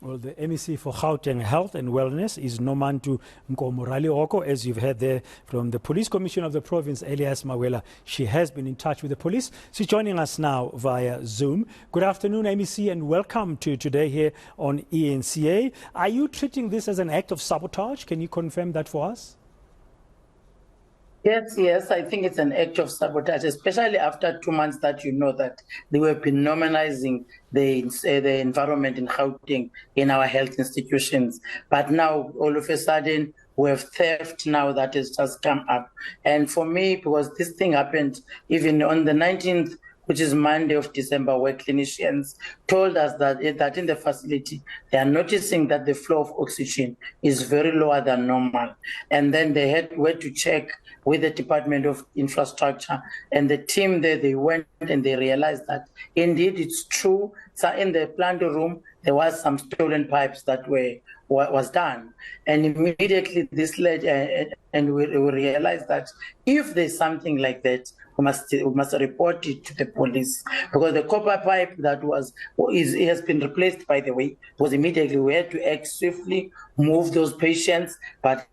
Well, the MEC for Gauteng Health and Wellness is Nomantu Nkomo-Ralehoko, as you've heard there from the Police Commissioner of the province, Elias Mawela. She has been in touch with the police. She's joining us now via Zoom. Good afternoon, MEC, and welcome to today here on eNCA. Are you treating this as an act of sabotage? Can you confirm that for us? Yes, I think it's an act of sabotage, especially after 2 months that you know that they were been normalizing the environment in Gauteng in our health institutions. But now, all of a sudden, we have theft now that has just come up. And for me, because this thing happened even on the 19th, which is Monday of December, where clinicians told us that in the facility, they are noticing that the flow of oxygen is very lower than normal. And then they went to check with the Department of Infrastructure, and the team there, they went and they realized that indeed it's true. So in the plant room, there was some stolen pipes that was done. And immediately this led, and we realized that if there's something like that, we must report it to the police, because the copper pipe that has been replaced, by the way, was immediately we had to act swiftly, move those patients, but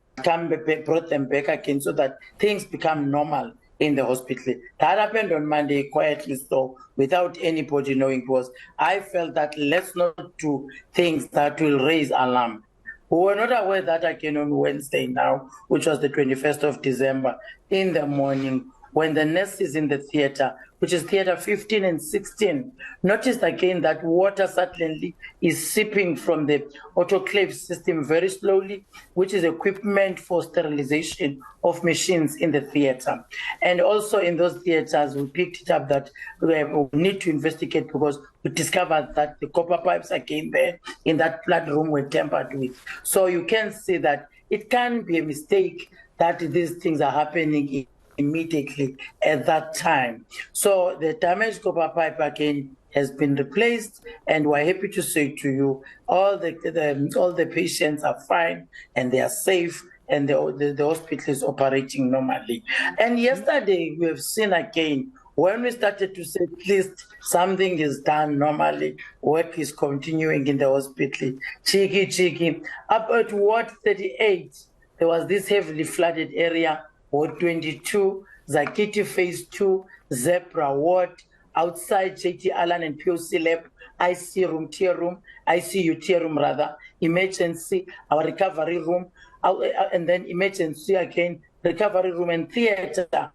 brought them back again so that things become normal in the hospital. That happened on Monday quietly, so without anybody knowing, because I felt that let's not do things that will raise alarm. We were not aware that again on Wednesday now, which was the 21st of December, in the morning, when the nurses in the theater, which is theater 15 and 16, noticed again that water suddenly is seeping from the autoclave system very slowly, which is equipment for sterilization of machines in the theater. And also in those theaters, we picked it up that we need to investigate, because we discovered that the copper pipes again there in that plant room were tampered with. So you can see that it can be a mistake that these things are happening immediately at that time. So the damaged copper pipe again has been replaced, and we're happy to say to you, all the patients are fine and they are safe, and the hospital is operating normally. And yesterday we have seen again, when we started to say at least something is done normally, work is continuing in the hospital. Cheeky, up at Ward 38, there was this heavily flooded area. Ward 22, Zakiti Phase 2, Zebra Ward, outside JT Allen and POC Lab, ICU tier room rather, emergency, our recovery room, and then emergency again, recovery room and theater,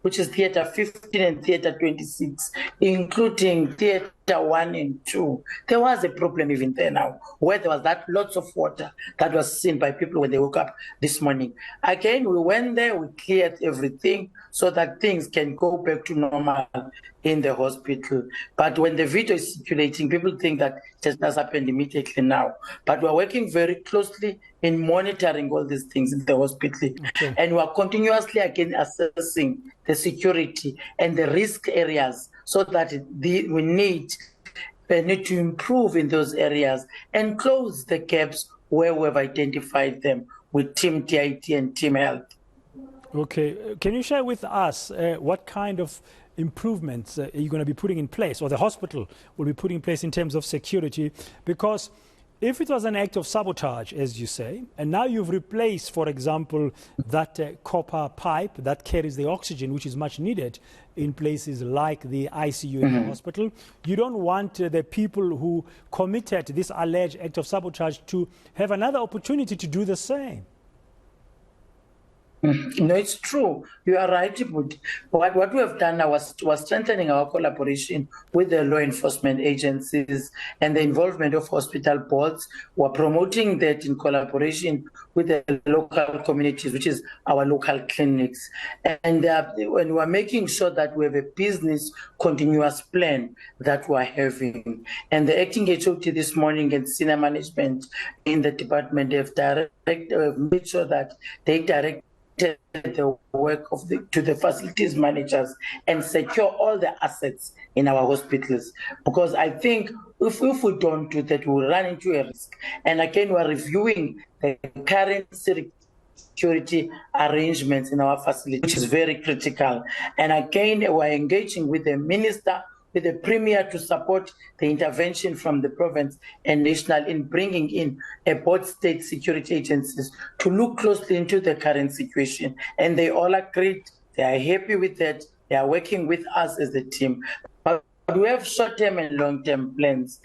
which is theater 15 and theater 26, including theater 1 and 2. There was a problem even there now, where there was that lots of water that was seen by people when they woke up this morning. Again, we went there, we cleared everything so that things can go back to normal in the hospital. But when the video is circulating, people think that it has happened immediately now. But we're working very closely in monitoring all these things in the hospital. Okay. And we're continuously again assessing the security and the risk areas, so that we need to improve in those areas and close the gaps where we've identified them with Team TIT and Team Health. Okay, can you share with us what kind of improvements are you going to be putting in place, or the hospital will be putting in place in terms of security? Because if it was an act of sabotage, as you say, and now you've replaced, for example, that copper pipe that carries the oxygen, which is much needed in places like the ICU in the hospital, you don't want the people who committed this alleged act of sabotage to have another opportunity to do the same. No, it's true. You are right. But what we have done now was strengthening our collaboration with the law enforcement agencies and the involvement of hospital boards. We're promoting that in collaboration with the local communities, which is our local clinics. And when we're making sure that we have a business continuous plan that we're having. And the acting HOT this morning and senior management in the department have made sure that they direct the work to the facilities managers and secure all the assets in our hospitals. Because I think if we don't do that, we'll run into a risk. And again, we're reviewing the current security arrangements in our facility, which is very critical. And again, we're engaging with the minister, with the Premier to support the intervention from the province and national in bringing in both state security agencies to look closely into the current situation. And they all agreed, they are happy with that, they are working with us as a team. But we have short-term and long-term plans.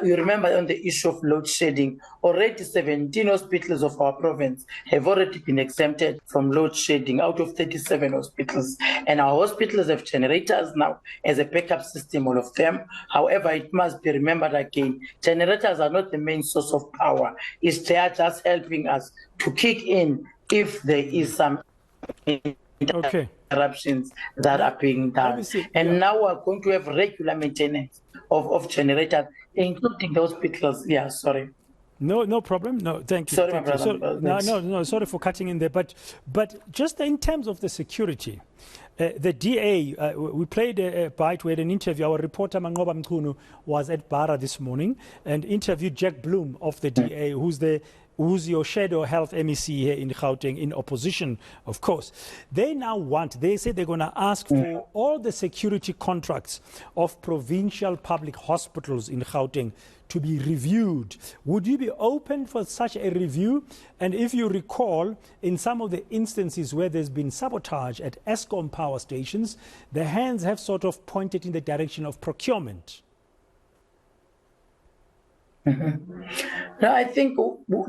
You remember on the issue of load shedding, already 17 hospitals of our province have already been exempted from load shedding out of 37 hospitals. And our hospitals have generators now as a backup system, all of them. However, it must be remembered again, generators are not the main source of power. They are just helping us to kick in if there is some interruptions that are being done. And now we're going to have regular maintenance of generators, including the hospitals. Yeah, sorry. No problem. No, thank you. Sorry, thank my brother. You. No, sorry for cutting in there. But just in terms of the security, the DA, we played a bite. We had an interview. Our reporter, Mangoba Mchunu, was at Bara this morning and interviewed Jack Bloom of the DA, who's your shadow health MEC here in Gauteng, in opposition, of course. They say they're going to ask for all the security contracts of provincial public hospitals in Gauteng to be reviewed. Would you be open for such a review? And if you recall, in some of the instances where there's been sabotage at Eskom power stations, the hands have sort of pointed in the direction of procurement. No, I think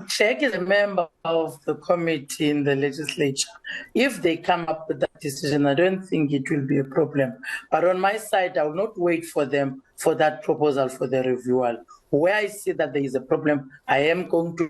Czech is a member of the committee in the legislature. If they come up with that decision, I don't think it will be a problem. But on my side, I will not wait for them for that proposal for the review. Where I see that there is a problem, I am going to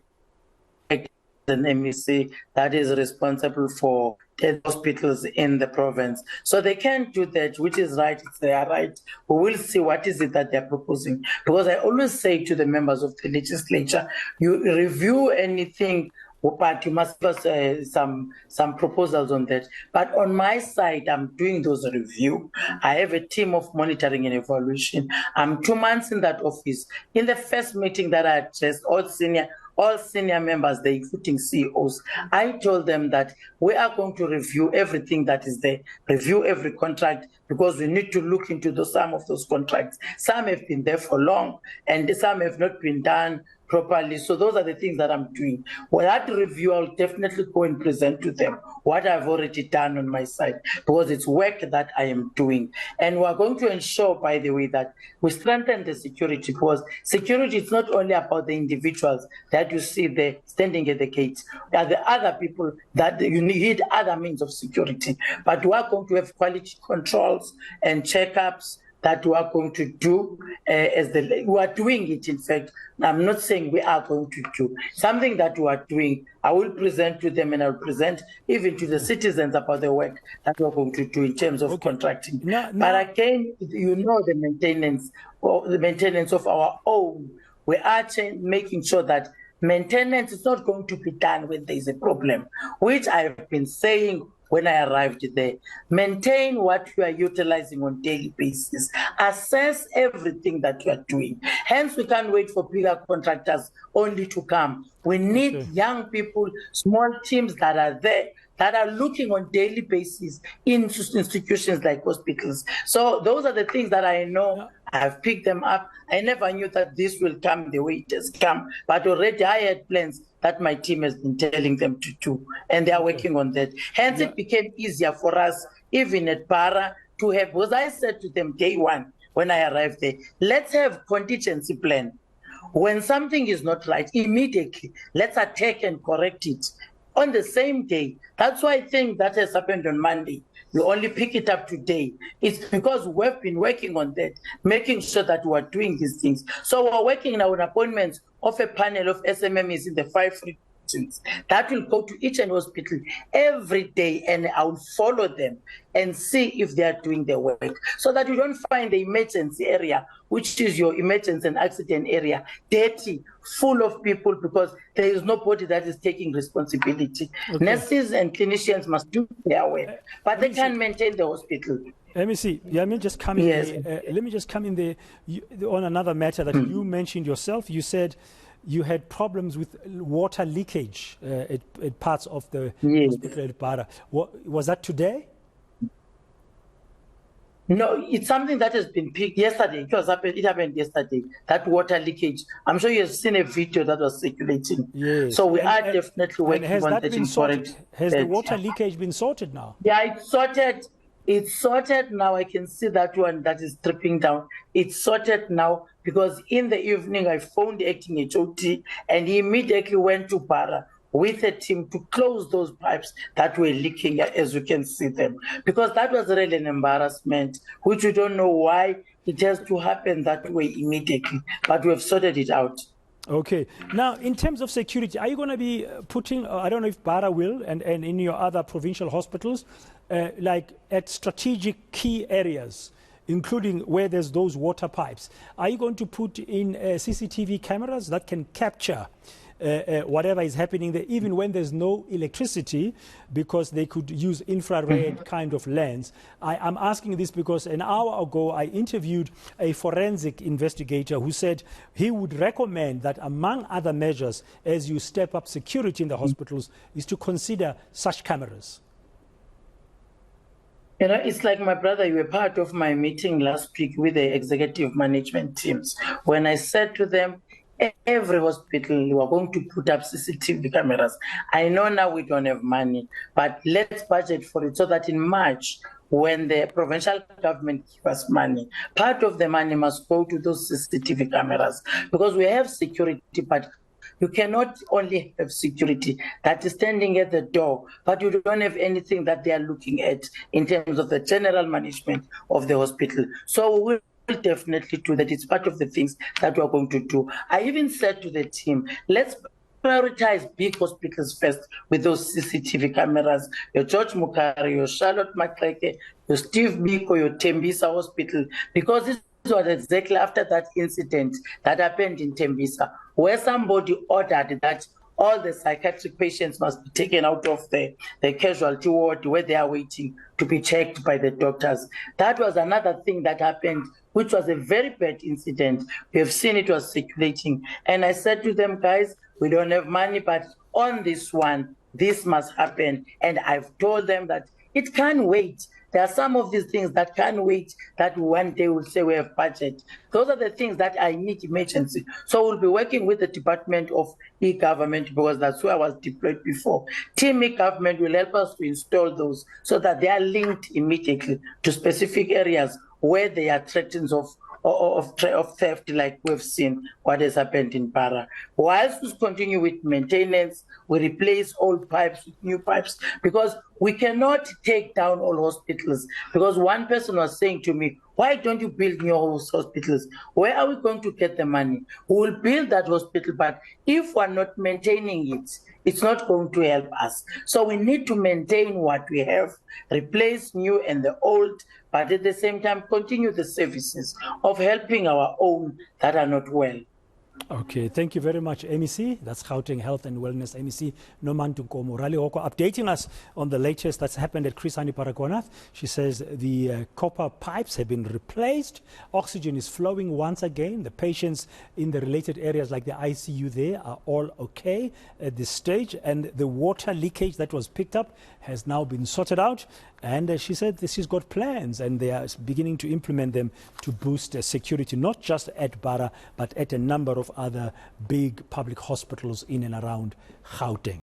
an MEC that is responsible for the hospitals in the province. So they can do that, which is right. If they are right, we will see what is it that they're proposing. Because I always say to the members of the legislature, you review anything, but you must give us some proposals on that. But on my side, I'm doing those review. I have a team of monitoring and evaluation. I'm 2 months in that office. In the first meeting that I addressed, all senior members, the including CEOs, I told them that we are going to review everything that is there, review every contract, because we need to look into some of those contracts. Some have been there for long, and some have not been done properly. So those are the things that I'm doing. Well, that review, I'll definitely go and present to them what I've already done on my side, because it's work that I am doing. And we're going to ensure, by the way, that we strengthen the security, because security is not only about the individuals that you see there standing at the gates. There are the other people that you need other means of security. But we are going to have quality controls and checkups that we are going to do we are doing it. In fact, I'm not saying we are going to do something that we are doing. I will present to them, and I'll present even to the citizens about the work that we're going to do in terms of contracting. But again, the maintenance of our own. We are making sure that maintenance is not going to be done when there is a problem, which I've been saying when I arrived there. Maintain what you are utilizing on a daily basis. Assess everything that you are doing. Hence, we can't wait for bigger contractors only to come. We need young people, small teams that are there, that are looking on a daily basis in institutions like hospitals. So those are the things that I know. I've picked them up. I never knew that this will come the way it has come, but already I had plans that my team has been telling them to do, and they are working on that. Hence, it became easier for us, even at Bara, to have, because I said to them day one when I arrived there, let's have contingency plan. When something is not right, immediately, let's attack and correct it on the same day. That's why I think that has happened on Monday. You only pick it up today. It's because we've been working on that, making sure that we're doing these things. So we're working now on appointments of a panel of SMMEs in the 5 regions. That will go to each and hospital every day, and I'll follow them and see if they are doing their work, so that you don't find the emergency area, which is your emergency and accident area, dirty, full of people, because there is nobody that is taking responsibility. Nurses and clinicians must do their work, but they can't maintain the hospital. Let me see. Let me just come in there. Let me just come in there on another matter that you mentioned yourself. You said you had problems with water leakage at parts of the hospital at Bara. Was that today? No, it's something that has been picked yesterday. It happened yesterday. That water leakage. I'm sure you have seen a video that was circulating. Yes. So we are definitely working has on that that been sorted? Has the water yeah. leakage been sorted now? Yeah, it's sorted. It's sorted now. I can see that one that is dripping down. It's sorted now because in the evening I phoned the acting HOT and he immediately went to Bara with a team to close those pipes that were leaking, as you can see them. Because that was really an embarrassment, which we don't know why it has to happen that way immediately. But we have sorted it out. Okay. Now, in terms of security, are you going to be putting, I don't know if Bara will, and in your other provincial hospitals, like at strategic key areas, including where there's those water pipes, are you going to put in CCTV cameras that can capture whatever is happening there, even when there's no electricity, because they could use infrared kind of lens? I'm asking this because an hour ago I interviewed a forensic investigator who said he would recommend that, among other measures, as you step up security in the hospitals, is to consider such cameras. You know, it's like my brother, you were part of my meeting last week with the executive management teams. When I said to them, every hospital, we are going to put up CCTV cameras. I know now we don't have money, but let's budget for it so that in March, when the provincial government gives us money, part of the money must go to those CCTV cameras, because we have security, but you cannot only have security that is standing at the door, but you don't have anything that they are looking at in terms of the general management of the hospital. So we will definitely do that. It's part of the things that we're going to do. I even said to the team, let's prioritize big hospitals first with those CCTV cameras. Your George Mukari, your Charlotte Makleke, your Steve Biko, your Tembisa Hospital, because this was exactly after that incident that happened in Tembisa, where somebody ordered that all the psychiatric patients must be taken out of the casualty ward where they are waiting to be checked by the doctors. That was another thing that happened, which was a very bad incident. We have seen it was circulating. And I said to them, guys, we don't have money, but on this one, this must happen. And I've told them that it can't wait. There are some of these things that can't wait, that one day we'll say we have budget. Those are the things that I need emergency. So we'll be working with the Department of E-Government, because that's where I was deployed before. Team E-Government will help us to install those so that they are linked immediately to specific areas where there are threats of theft, like we've seen what has happened in Para. Whilst we continue with maintenance, we replace old pipes with new pipes, because we cannot take down all hospitals. Because one person was saying to me, why don't you build new hospitals? Where are we going to get the money? We will build that hospital, but if we're not maintaining it, it's not going to help us. So we need to maintain what we have, replace new and the old, but at the same time continue the services of helping our own that are not well. Okay, thank you very much, MEC. That's Gauteng Health and Wellness MEC Nomantu Nkomo-Ralehoko, updating us on the latest that's happened at Chris Hani Baragwanath. She says the copper pipes have been replaced. Oxygen is flowing once again. The patients in the related areas like the ICU there are all okay at this stage. And the water leakage that was picked up has now been sorted out. And she said she's got plans, and they are beginning to implement them to boost security, not just at Bara, but at a number of other big public hospitals in and around Gauteng.